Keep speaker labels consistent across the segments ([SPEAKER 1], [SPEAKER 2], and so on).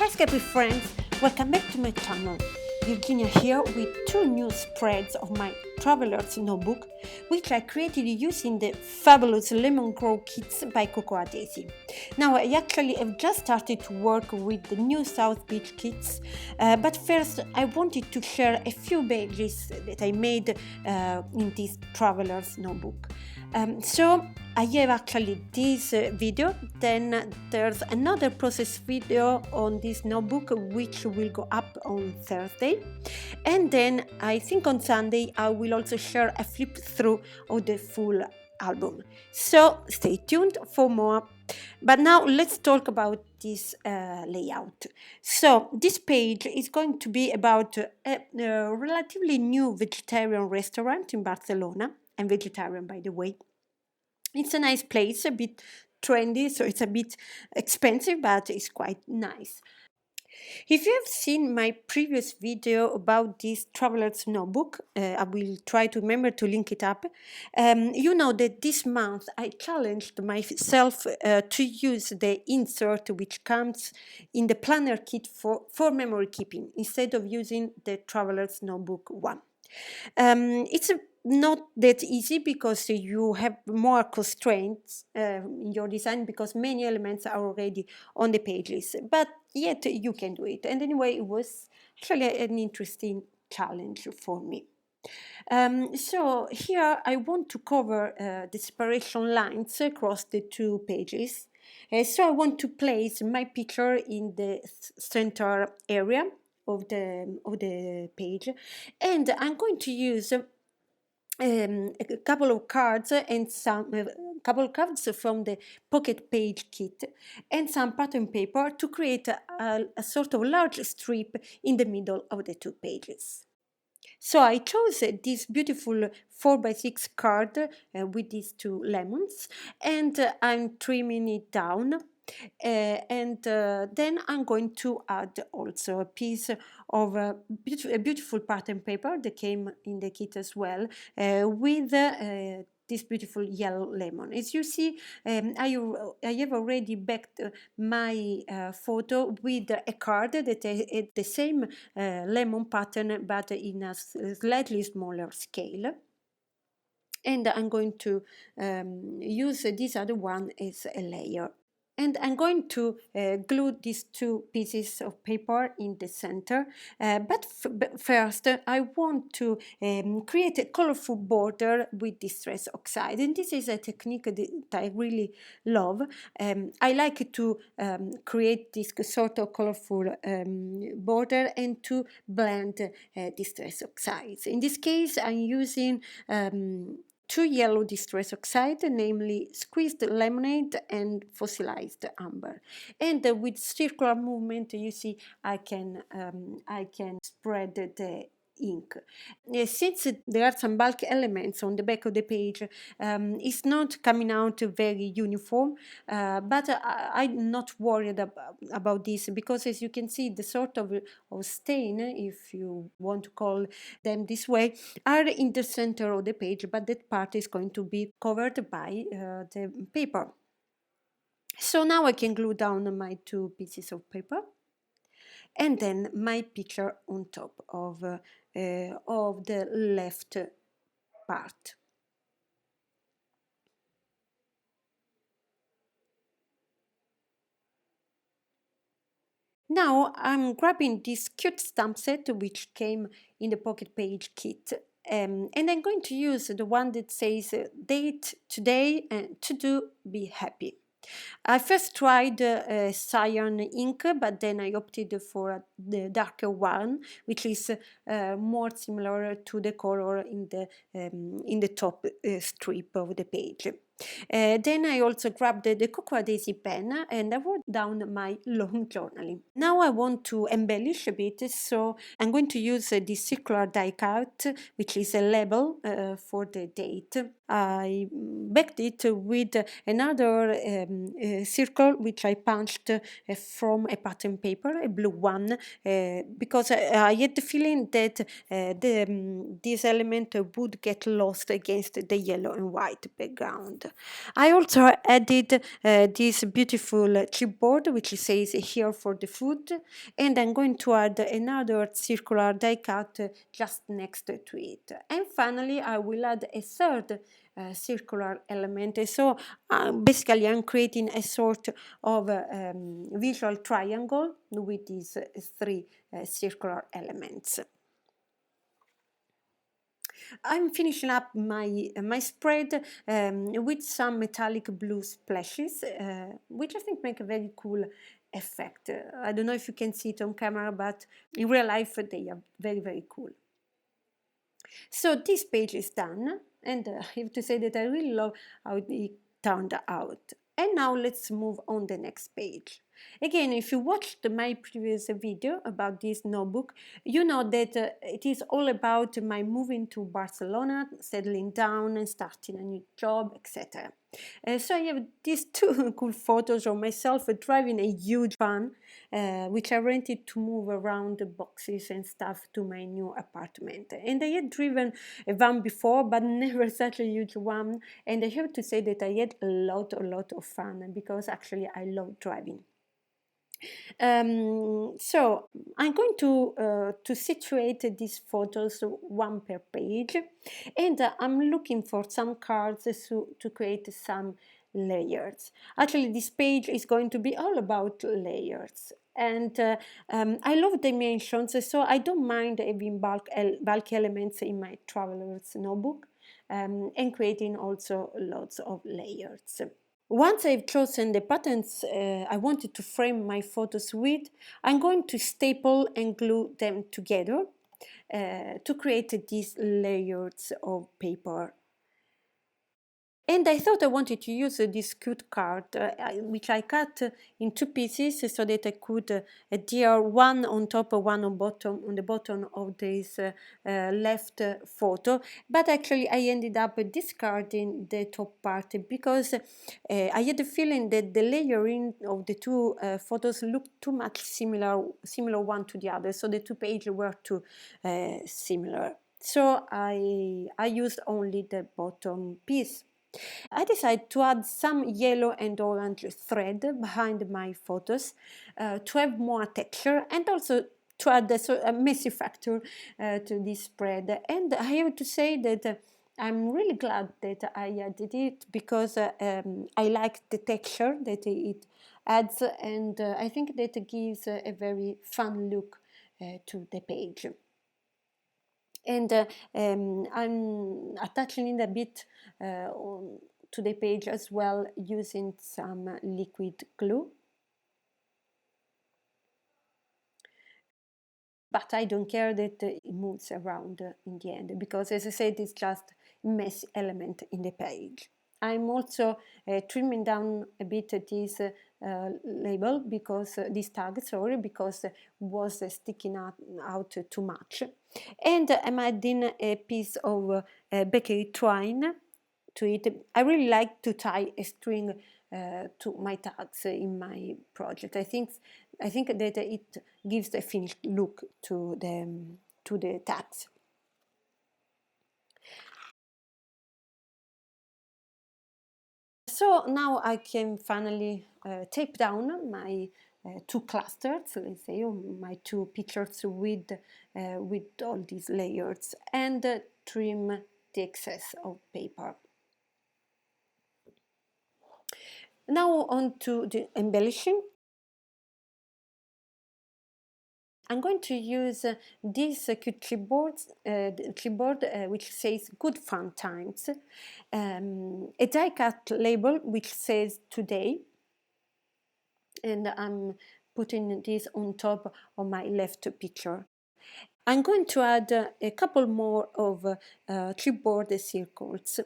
[SPEAKER 1] Hi Skype friends, welcome back to my channel. Virginia here with two new spreads of my Traveler's Notebook, which I created using the fabulous Lemon Grow kits by Cocoa Daisy. Now I actually have just started to work with the new South Beach kits, but first I wanted to share a few pages that I made in this Traveler's Notebook. So I have actually this video, then there's another process video on this notebook which will go up on Thursday, and then I think on Sunday I will also share a flip through of the full album. So stay tuned for more. But now let's talk about this layout. So this page is going to be about a relatively new vegetarian restaurant in Barcelona. I'm vegetarian, by the way. It's a nice place, a bit trendy, so it's a bit expensive, but it's quite nice. If you have seen my previous video about this Traveler's Notebook, I will try to remember to link it up, you know that this month I challenged myself to use the insert which comes in the planner kit for memory keeping instead of using the Traveler's Notebook one. It's not that easy because you have more constraints in your design because many elements are already on the pages, but yet you can do it. And anyway, it was actually an interesting challenge for me. So here I want to cover the separation lines across the two pages. So I want to place my picture in the center area of the page, and I'm going to use a couple of cards and some couple of cards from the pocket page kit and some pattern paper to create a sort of large strip in the middle of the two pages. So I chose this beautiful 4x6 card with these two lemons, and I'm trimming it down. And then I'm going to add also a piece of a beautiful pattern paper that came in the kit as well, with this beautiful yellow lemon. As you see, I have already backed my photo with a card that had the same lemon pattern but in a slightly smaller scale. And I'm going to use this other one as a layer. And I'm going to glue these two pieces of paper in the center, but first I want to create a colorful border with distress oxide, and this is a technique that I really love. I like to create this sort of colorful border and to blend distress oxides. In this case I'm using two yellow distress oxide, namely squeezed lemonade and fossilized amber. And with circular movement, you see, I can spread the ink. Since there are some bulk elements on the back of the page, it's not coming out very uniform, but I'm not worried about this because, as you can see, the sort of stain, if you want to call them this way, are in the center of the page, but that part is going to be covered by the paper. So now I can glue down my two pieces of paper and then my picture on top of the left part. Now I'm grabbing this cute stamp set which came in the pocket page kit, and I'm going to use the one that says date today and to do be happy. I first tried cyan ink, but then I opted for the darker one, which is more similar to the color in the top strip of the page. Then I also grabbed the Cocoa Daisy pen and I wrote down my long journaling. Now I want to embellish a bit, so I'm going to use this circular die cut, which is a label for the date. I backed it with another circle which I punched from a pattern paper, a blue one, because I had the feeling that this element would get lost against the yellow and white background. I also added this beautiful chipboard which says here for the food, and I'm going to add another circular die cut just next to it. And finally I will add a third circular element. So basically I'm creating a sort of visual triangle with these three circular elements. I'm finishing up my spread with some metallic blue splashes, which I think make a very cool effect. I don't know if you can see it on camera, but in real life they are very, very cool. So this page is done, and I have to say that I really love how it turned out. And now let's move on the next page. Again, if you watched my previous video about this notebook, you know that it is all about my moving to Barcelona, settling down and starting a new job, etc. So I have these two cool photos of myself driving a huge van, which I rented to move around the boxes and stuff to my new apartment. And I had driven a van before, but never such a huge one. And I have to say that I had a lot of fun because actually I love driving. So I'm going to situate these photos one per page, and I'm looking for some cards to create some layers. Actually, this page is going to be all about layers. And I love dimensions, so I don't mind having bulk elements in my traveler's notebook, and creating also lots of layers. Once I've chosen the patterns I wanted to frame my photos with, I'm going to staple and glue them together to create these layers of paper. And I thought I wanted to use this cute card, which I cut in two pieces so that I could adhere one on top and one on the bottom of this left photo. But actually I ended up discarding the top part because I had the feeling that the layering of the two photos looked too much similar one to the other. So the two pages were too similar. So I used only the bottom piece. I decided to add some yellow and orange thread behind my photos to have more texture and also to add a messy factor to this spread. And I have to say that I'm really glad that I added it because I like the texture that it adds, and I think that it gives a very fun look to the page. And I'm attaching it a bit to the page as well using some liquid glue. But I don't care that it moves around in the end because, as I said, it's just a messy element in the page. I'm also trimming down a bit this label because this tag, sorry, because was sticking out too much. And I'm adding a piece of bakery twine to it. I really like to tie a string to my tags in my project. I think that it gives a finished look to the tags. So now I can finally tape down my two clusters, let's say, or my two pictures with all these layers, and trim the excess of paper. Now on to the embellishing. I'm going to use this cute clipboard which says Good Fun Times, a die cut label which says Today, and I'm putting this on top of my left picture. I'm going to add a couple more of clipboard circles.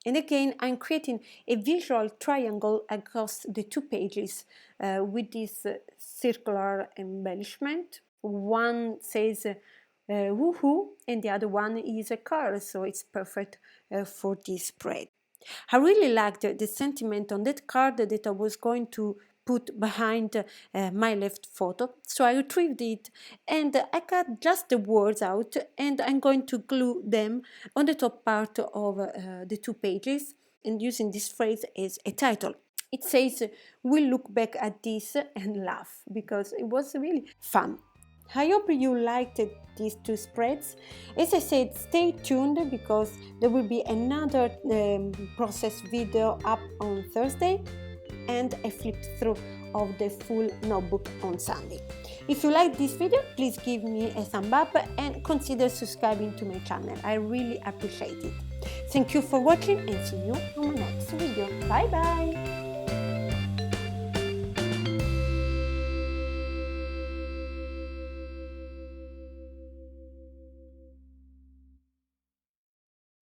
[SPEAKER 1] And again, I'm creating a visual triangle across the two pages with this circular embellishment. One says woohoo, and the other one is a car, so it's perfect for this spread. I really liked the sentiment on that card that I was going to put behind my left photo, so I retrieved it and I cut just the words out, and I'm going to glue them on the top part of the two pages and using this phrase as a title. It says, we'll look back at this and laugh, because it was really fun. I hope you liked these two spreads. As I said, stay tuned because there will be another process video up on Thursday and a flip through of the full notebook on Sunday. If you like this video, please give me a thumb up and consider subscribing to my channel. I really appreciate it. Thank you for watching and see you on my next video. Bye bye!